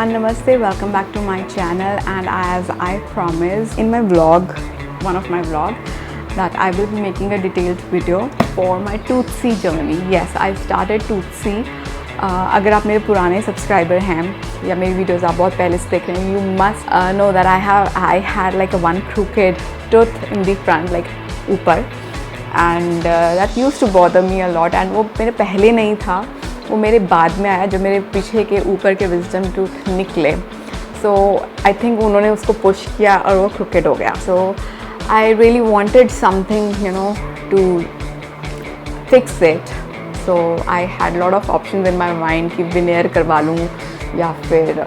everyone, namaste, welcome back to my channel. And as I promised in my vlog, one of my vlog, that I will be making a detailed video for my Toothsy journey. Yes, I started Toothsy. अगर आप मेरे पुराने subscriber हैं या मेरी videos आप बहुत पहले से देख रहे हैं, you must know that I had like a one crooked tooth in the front, like ऊपर, and that used to bother me a lot. And वो मेरे पहले नहीं था, वो मेरे बाद में आया, जो मेरे पीछे के ऊपर के विजडम टूथ निकले. सो आई थिंक उन्होंने उसको पुश किया और वो क्रुकेड हो गया. So I really wanted something to fix it. So I had lot of options in my mind कि विनियर करवा लूँ या फिर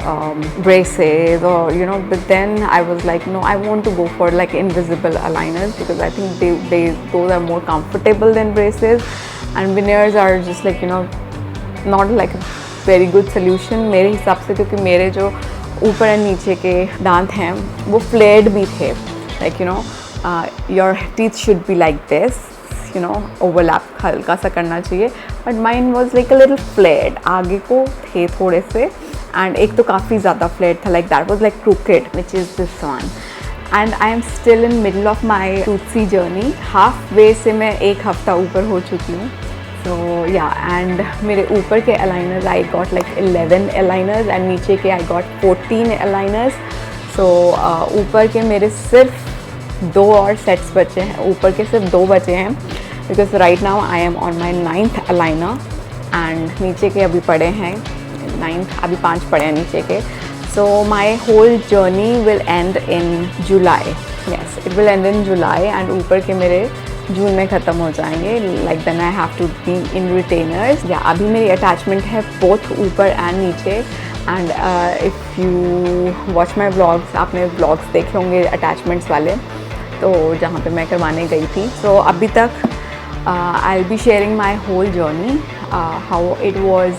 ब्रेसेस और but then I was like no, I want to go for like invisible aligners because I think they those are more comfortable than braces, and veneers are just like not like very good solution मेरे हिसाब से, क्योंकि मेरे जो ऊपर and नीचे के दांत हैं वो फ्लेयर्ड भी थे. Like your teeth should be like this, overlap हल्का सा करना चाहिए, but mine was like a little flared. आगे को थे थोड़े से, एंड एक तो काफ़ी ज़्यादा फ्लेयर्ड था, like that was like crooked, which is this one. And I am still in middle of my Toothsi journey. Half way से मैं एक हफ्ता ऊपर हो चुकी हूँ. So yeah, and मेरे ऊपर के aligners I got like 11 aligners and नीचे के I got 14 aligners. So ऊपर के मेरे सिर्फ 2 और सेट्स बचे हैं, ऊपर के सिर्फ 2 बचे हैं, because right now I am on my 9th aligner and नीचे के अभी पड़े हैं 9th, अभी 5 पड़े हैं नीचे के. So my whole journey will end in July. Yes, it will end in July and ऊपर के मेरे जून में ख़त्म हो जाएंगे. Like then I have to be in retainers. या अभी मेरी अटैचमेंट है बोथ ऊपर एंड नीचे. And if you watch my vlogs, आपने व्लॉग्स देखे होंगे अटैचमेंट्स वाले, तो जहाँ पे मैं करवाने गई थी. सो अभी तक I will be sharing my whole journey, how it was,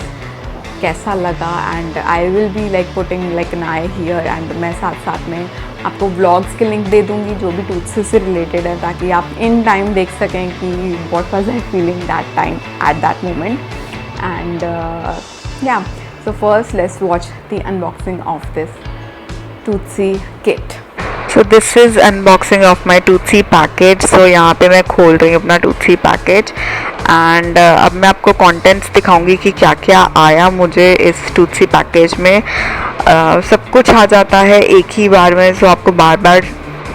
कैसा लगा, and I will be like putting like an eye here. And मैं साथ साथ में आपको व्लॉग्स के लिंक दे दूँगी जो भी टूथसी से रिलेटेड है, ताकि आप इन टाइम देख सकें कि what was I feeling that time at that moment. And yeah, so first let's watch the unboxing of this Toothsi kit. So this is unboxing of my Toothsi package. सो यहाँ पे मैं खोल रही हूँ अपना टूथसी पैकेज, एंड अब मैं आपको कंटेंट्स दिखाऊंगी कि क्या क्या आया मुझे इस टूथसी पैकेज में. सब कुछ आ जाता है एक ही बार में, सो आपको बार बार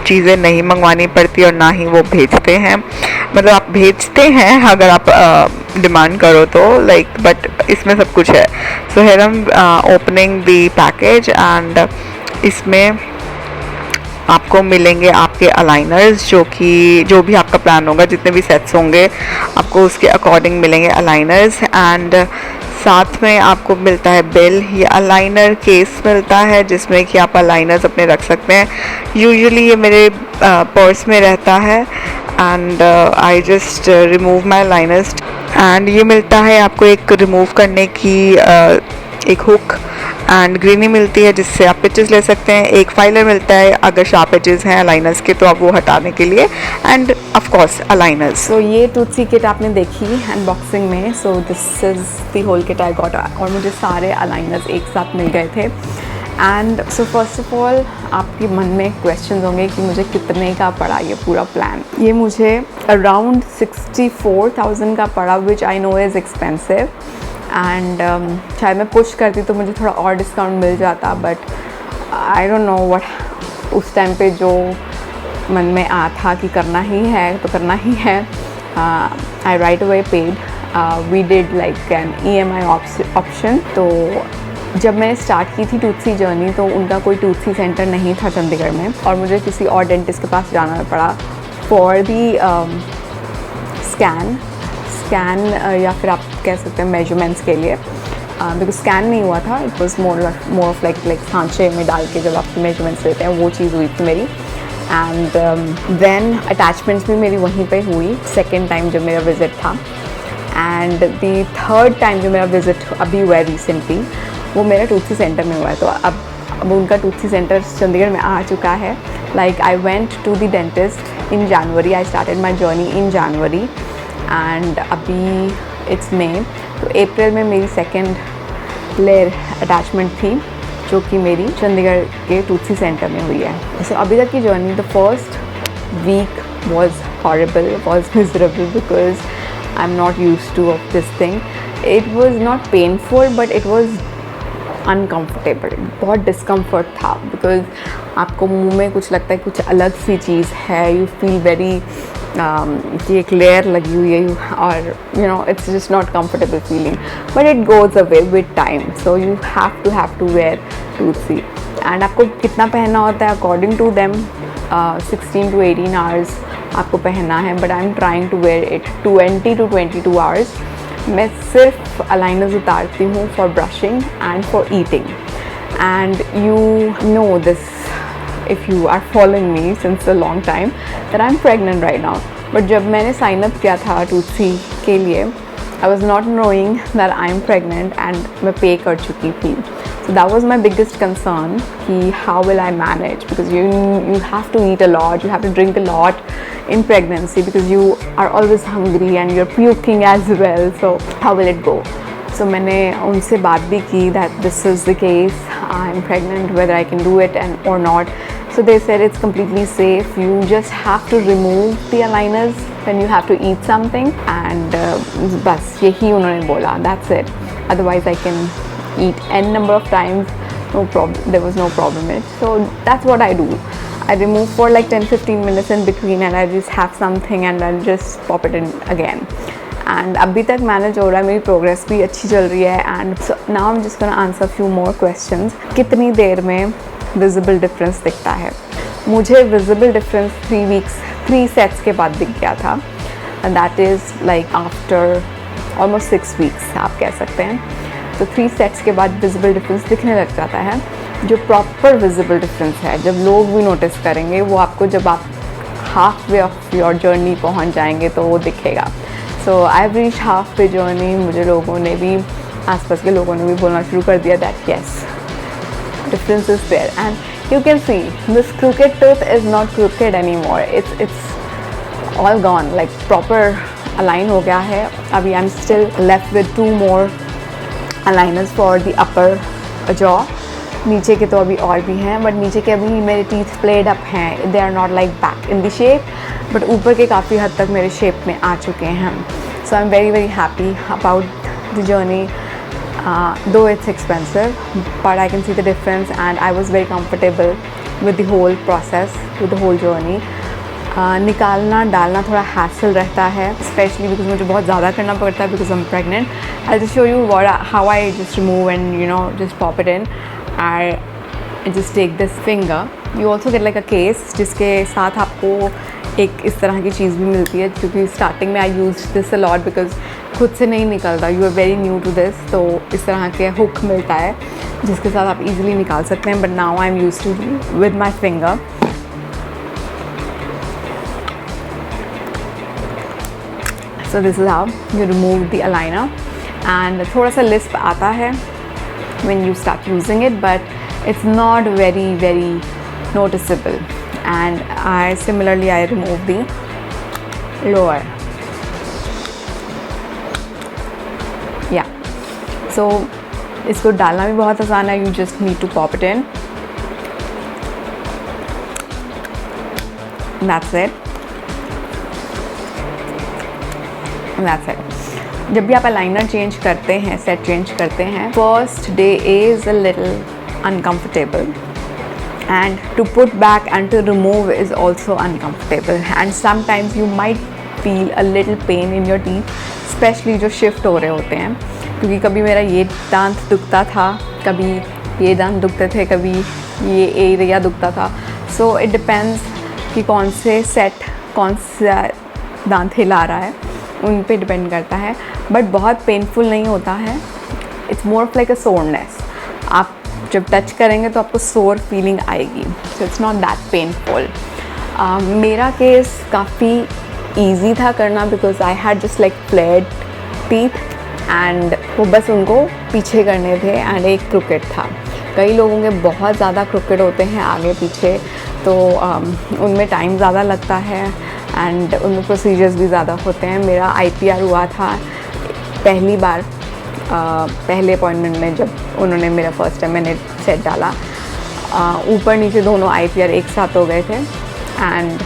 चीज़ें नहीं मंगवानी पड़ती और ना ही वो भेजते हैं. मतलब आप भेजते हैं अगर आप डिमांड करो तो, लाइक, बट इसमें सब कुछ है. So here I am opening the package, and इसमें आपको मिलेंगे आपके अलाइनर्स, जो भी आपका प्लान होगा, जितने भी सेट्स होंगे आपको उसके अकॉर्डिंग मिलेंगे अलाइनर्स. एंड साथ में आपको मिलता है बिल. ये अलाइनर केस मिलता है जिसमें कि आप अलाइनर्स अपने रख सकते हैं. यूजुअली ये मेरे पर्स में रहता है, and I just remove my aligners. And ये मिलता है आपको एक रिमूव करने की एक हुक, एंड ग्रीनी मिलती है जिससे आप पिचेस ले सकते हैं. एक फाइलर मिलता है अगर शार्प एजेस हैं अलाइनर्स के, तो आप वो हटाने के लिए, and of course aligners. So ये टूथसी किट आपने देखी अनबॉक्सिंग में. So this is the whole kit I got, और मुझे सारे अलाइनर्स एक साथ मिल गए थे. And so first of all आपके मन में क्वेश्चन होंगे कि मुझे कितने का पड़ा ये पूरा प्लान. ये मुझे अराउंड 64,000 का पड़ा, which I know is expensive. And शायद मैं पुश करती तो मुझे थोड़ा और डिस्काउंट मिल जाता, but I don't know what उस टाइम पे जो मन में आ था कि करना ही है तो करना ही है. I right away paid. We did like an EMI option. तो जब मैंने स्टार्ट की थी टूथसी जर्नी तो उनका कोई टूथसी सेंटर नहीं था चंडीगढ़ में, और मुझे किसी और डेंटिस्ट के पास जाना पड़ा फॉर दी स्कैन या फिर आप कह सकते हैं मेजरमेंट्स के लिए, बिकॉज स्कैन नहीं हुआ था. It was more of like सांचे में डाल के जब आप मेजरमेंट्स लेते हैं, वो चीज़ हुई थी मेरी. एंड देन अटैचमेंट्स भी मेरी वहीं पे हुई सेकेंड टाइम जब मेरा विज़िट था. एंड द थर्ड टाइम जो मेरा विज़िट अभी हुआ है रिसेंटली, वो मेरा टूथसी सेंटर में हुआ है. तो अब उनका टूथसी सेंटर चंडीगढ़ में आ चुका है. Like I went to the dentist in January. I started my journey in January, and अभी इट्स मे, तो अप्रैल में मेरी सेकेंड लेयर अटैचमेंट थी. जो कि मेरी चंडीगढ़ के टूथसी सेंटर में हुई है। सो अभी तक की journey, the first week was horrible, was miserable because I'm not used to of this thing. It was not painful but it was uncomfortable, बहुत discomfort था because आपको मुंह में कुछ लगता है कुछ अलग सी चीज़ है, you feel very कि एक लेयर लगी हुई है और you know it's just not comfortable feeling, but it goes away with time, so you have to wear Toothsi. and आपको कितना पहनना होता है according to them 16 to 18 hours आपको पहनना है, but I am trying to wear it 20 to 22 hours। मैं सिर्फ अलाइनर्स उतारती हूँ for brushing and for eating, and you know this if you are following me since a long time that I am pregnant right now. But जब मैंने sign up किया था टूथसी के लिए, I was not knowing that I am pregnant and मैं pay कर चुकी थी। So that was my biggest concern, कि how will I manage, because you have to eat a lot, you have to drink a lot in pregnancy because you are always hungry and you're puking as well, so how will it go? So मैंने उनसे बात भी की that this is the case, I'm pregnant, whether I can do it or not. So they said it's completely safe, you just have to remove the aligners when you have to eat something, and बस यही उन्होंने बोला, that's it, otherwise I can eat n number of times, no problem, there was no problem in it. So that's what I do. I remove for like 10-15 minutes in between and I just have something and I'll just pop it in again. And अभी तक manage हो रहा है, मेरी progress भी अच्छी चल रही है। And now I'm just gonna answer few more questions। कितनी देर में विजिबल डिफरेंस दिखता है? मुझे विजिबल डिफरेंस 3 सेट्स के बाद दिख गया था, and that is like after almost 6 weeks आप कह सकते हैं। तो 3 सेट्स के बाद विजिबल डिफरेंस दिखने लग जाता है। जो प्रॉपर विजिबल डिफरेंस है, जब लोग भी नोटिस करेंगे, वो आपको जब आप half way of your journey पहुंच जाएंगे तो वो दिखेगा। So I have reached half way journey. मुझे लोगों ने भी, आसपास के लोगों ने भी बोलना शुरू कर दिया that yes difference is there, and you can see this crooked tooth is not crooked any more, it's all gone, like proper align हो गया है। अभी I am still left with 2 more aligners for the upper jaw. नीचे के तो अभी और भी हैं, बट नीचे के अभी मेरे टीथ प्लेड अप हैं, they are not like back in the shape, but ऊपर के काफ़ी हद तक मेरे शेप में आ चुके हैं। So I am very very happy about the journey, though it's expensive but I can see the difference and I was very comfortable with the whole process, with the whole journey. निकालना डालना थोड़ा hassle रहता है, specially because मुझे बहुत ज़्यादा करना पड़ता है because I am pregnant. I just show you how I just remove and you know just pop it in. I just take this finger, you also get like a case जिसके साथ आपको एक इस तरह की चीज़ भी मिलती है, क्योंकि स्टार्टिंग में I use this a lot because खुद से नहीं निकलता, you are very new to this, तो इस तरह के हुक मिलता है जिसके साथ आप इजीली निकाल सकते हैं, but now I am use to with my finger. So this is how you remove the aligner, and थोड़ा सा लिस्प आता है when you start using it, but it's not very noticeable, and I remove the lower, yeah, so इसको डालना भी बहुत आसान है, you just need to pop it in, that's it. That's it. जब भी आप अलाइनर चेंज करते हैं, सेट चेंज करते हैं, first day is a little uncomfortable, and to put back and to remove is also uncomfortable, and sometimes you might feel a little pain in your teeth, specially जो shift हो रहे होते हैं, क्योंकि कभी मेरा ये दांत दुखता था, कभी ये दांत दुखते थे, कभी ये एरिया दुखता था। सो इट डिपेंड्स कि कौन से सेट कौन सा दांत हिला रहा है, उन पे डिपेंड करता है, बट बहुत पेनफुल नहीं होता है। It's more of like a soreness, आप जब टच करेंगे तो आपको सोर फीलिंग आएगी, so it's not that painful. मेरा केस काफ़ी ईजी था करना because I had just like fled teeth, and वो बस उनको पीछे करने थे, एंड एक क्रिकेट था। कई लोगों के बहुत ज़्यादा क्रिकेट होते हैं आगे पीछे, तो उनमें टाइम ज़्यादा लगता है एंड उनमें प्रोसीजर्स भी ज़्यादा होते हैं। मेरा IPR हुआ था पहली बार पहले अपॉइंटमेंट में जब उन्होंने मेरा फर्स्ट टाइम मैंने सेट डाला, ऊपर नीचे दोनों IPR एक साथ हो गए थे एंड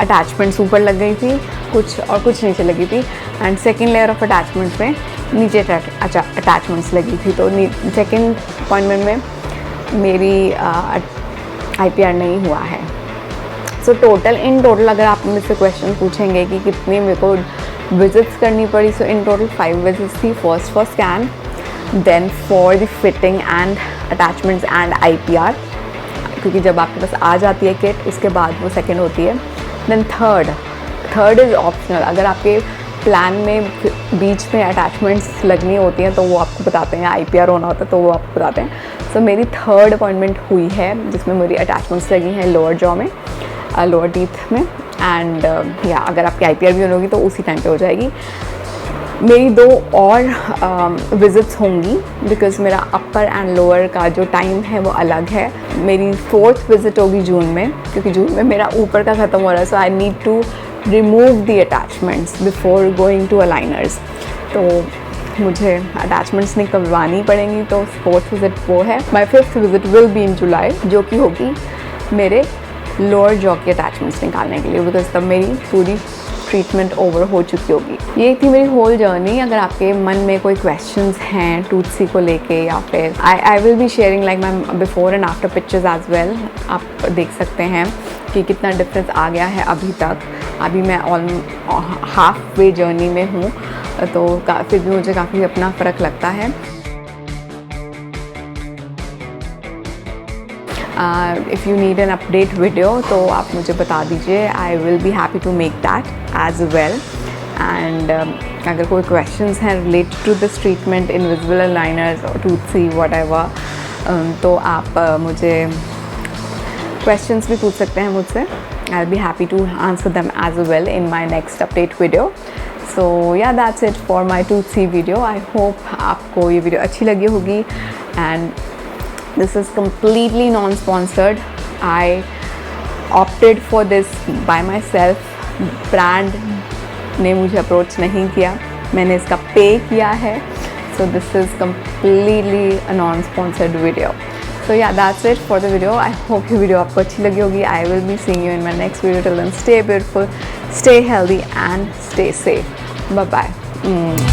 अटैचमेंट्स ऊपर लग गई थी कुछ और कुछ नीचे लगी थी, and second layer of attachments में नीचे अटैचमेंट्स लगी थी। तो सेकेंड अपॉइंटमेंट में मेरी IPR नहीं हुआ है। सो इन टोटल अगर आप मुझसे क्वेश्चन पूछेंगे कि कितनी मेरे को विजिट्स करनी पड़ी, सो इन टोटल 5 विजिट्स थी। First for scan, then for the fitting and attachments and IPR, क्योंकि जब आपके पास आ जाती है किट उसके बाद वो सेकेंड होती है। देन थर्ड इज़ ऑप्शनल, अगर आपके प्लान में बीच में अटैचमेंट्स लगनी होती हैं तो वो आपको बताते हैं, IPR होना होता है तो वो आपको बताते हैं। सो मेरी थर्ड अपॉइंटमेंट हुई है जिसमें मेरी अटैचमेंट्स लगी हैं लोअर जॉ में, लोअर टीथ में, एंड या अगर आपकी IPR भी होगी तो उसी टाइम पे हो जाएगी। मेरी 2 और विज़िट्स होंगी बिकॉज़ मेरा अपर एंड लोअर का जो टाइम है वो अलग है। मेरी 4th विज़िट होगी जून में, क्योंकि जून में मेरा ऊपर का ख़त्म हो रहा है, so I need to remove the attachments before going to aligners. तो मुझे अटैचमेंट्स निकलवानी पड़ेंगी, तो 4th विज़िट वो है। My 5th visit will be in July, जो कि होगी मेरे लोअर जॉ के अटैचमेंट्स निकालने के लिए, बिकॉज तब मेरी पूरी ट्रीटमेंट ओवर हो चुकी होगी। ये थी मेरी होल जर्नी। अगर आपके मन में कोई क्वेश्चंस हैं टूथसी को लेके, या फिर I will be sharing like my before and after pictures as well. आप देख सकते हैं कि कितना डिफरेंस आ गया है अभी तक। अभी मैं हाफ वे जर्नी में हूँ, तो फिर भी मुझे काफ़ी अपना फ़र्क लगता है। If you need an update video तो आप मुझे बता दीजिए, I will be happy to make that as well. And अगर कोई क्वेश्चंस हैं related to this treatment, invisible aligners और टूथसी व्हाटएवर, तो आप मुझे क्वेश्चंस भी पूछ सकते हैं मुझसे। I will be happy to answer them as well in my next update video. So yeah that's it for my Toothsi video. I hope आपको ये वीडियो अच्छी लगी होगी, and this is completely non-sponsored. I opted for this by myself. Brand ने मुझे approach नहीं किया, मैंने इसका पे किया है। So this is completely a non-sponsored video. So yeah, that's it for the video. I hope ये वीडियो आपको अच्छी लगी होगी. I will be seeing you in my next video. Till then, stay beautiful, stay healthy and stay safe. Bye bye.